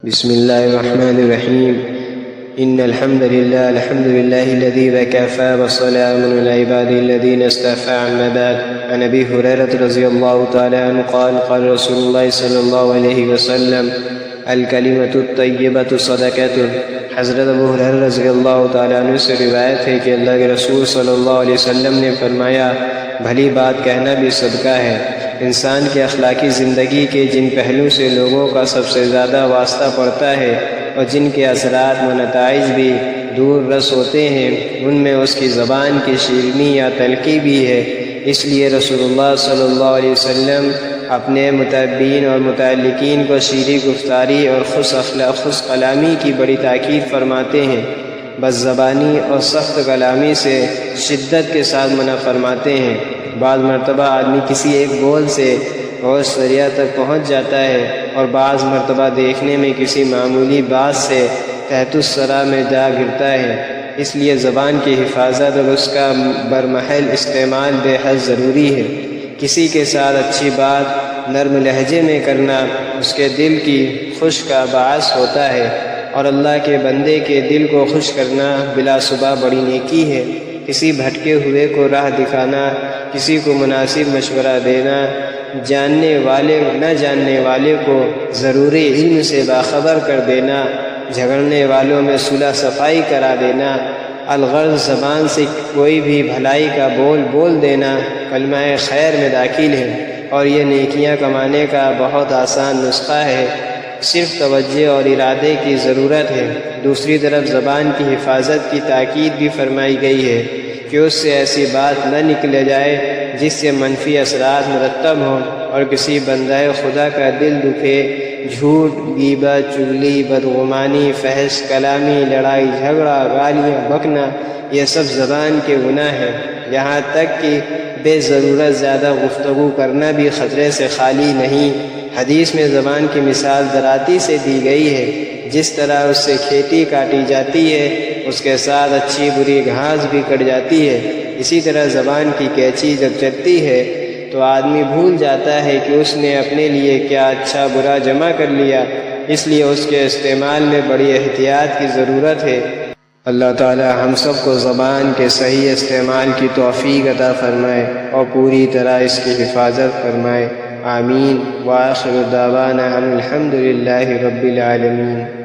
بسم الله الرحمن الرحيم. إن الحمد لله الذي وكفى وسلام على عباده الذين اصطفى. أما بعد، عن أبي هريرة رضي الله تعالى عنه قال قال رسول الله صلى الله عليه وسلم الکلمۃ الطیبۃ صدقۃ. حضرت ابو ہریرہ رضی اللہ تعالیٰ عنہ سے روایت ہے کہ اللہ کے رسول صلی اللہ علیہ وسلم نے فرمایا، بھلی بات کہنا بھی صدقہ ہے. انسان کی اخلاقی زندگی کے جن پہلو سے لوگوں کا سب سے زیادہ واسطہ پڑتا ہے اور جن کے اثرات و نتائج بھی دور رس ہوتے ہیں، ان میں اس کی زبان کی شیرینی یا تلخی بھی ہے. اس لیے رسول اللہ صلی اللہ علیہ وسلم اپنے متبعین اور متعلقین کو شیریں گفتاری اور خوش کلامی کی بڑی تاکید فرماتے ہیں. بس زبانی اور سخت کلامی سے شدت کے ساتھ منع فرماتے ہیں. بعض مرتبہ آدمی کسی ایک بول سے ہوش دریا تک پہنچ جاتا ہے اور بعض مرتبہ دیکھنے میں کسی معمولی بات سے تحت الثری میں جا گرتا ہے. اس لیے زبان کی حفاظت اور اس کا برمحل استعمال بے حد ضروری ہے. کسی کے ساتھ اچھی بات نرم لہجے میں کرنا اس کے دل کی خوش کا باعث ہوتا ہے، اور اللہ کے بندے کے دل کو خوش کرنا بلا شبہ بڑی نیکی ہے. کسی بھٹکے ہوئے کو راہ دکھانا، کسی کو مناسب مشورہ دینا، جاننے والے نہ جاننے والے کو ضروری علم سے باخبر کر دینا، جھگڑنے والوں میں صلح صفائی کرا دینا، الغرض زبان سے کوئی بھی بھلائی کا بول دینا کلمہ خیر میں داخل ہے، اور یہ نیکیاں کمانے کا بہت آسان نسخہ ہے. صرف توجہ اور ارادے کی ضرورت ہے. دوسری طرف زبان کی حفاظت کی تاکید بھی فرمائی گئی ہے کہ اس سے ایسی بات نہ نکل جائے جس سے منفی اثرات مرتب ہوں اور کسی بندہ خدا کا دل دکھے. جھوٹ، غیبت، چغلی، بدگمانی، فحش کلامی، لڑائی جھگڑا، گالیاں بکنا، یہ سب زبان کے گناہ ہیں. یہاں تک کہ بے ضرورت زیادہ گفتگو کرنا بھی خطرے سے خالی نہیں. حدیث میں زبان کی مثال دراتی سے دی گئی ہے. جس طرح اس سے کھیتی کاٹی جاتی ہے، اس کے ساتھ اچھی بری گھاس بھی کٹ جاتی ہے. اسی طرح زبان کی قینچی جب چلتی ہے تو آدمی بھول جاتا ہے کہ اس نے اپنے لیے کیا اچھا برا جمع کر لیا. اس لیے اس کے استعمال میں بڑی احتیاط کی ضرورت ہے. اللہ تعالی ہم سب کو زبان کے صحیح استعمال کی توفیق عطا فرمائے اور پوری طرح اس کی حفاظت فرمائے. آمین. وآخر دعوانا الحمد للہ رب العالمین.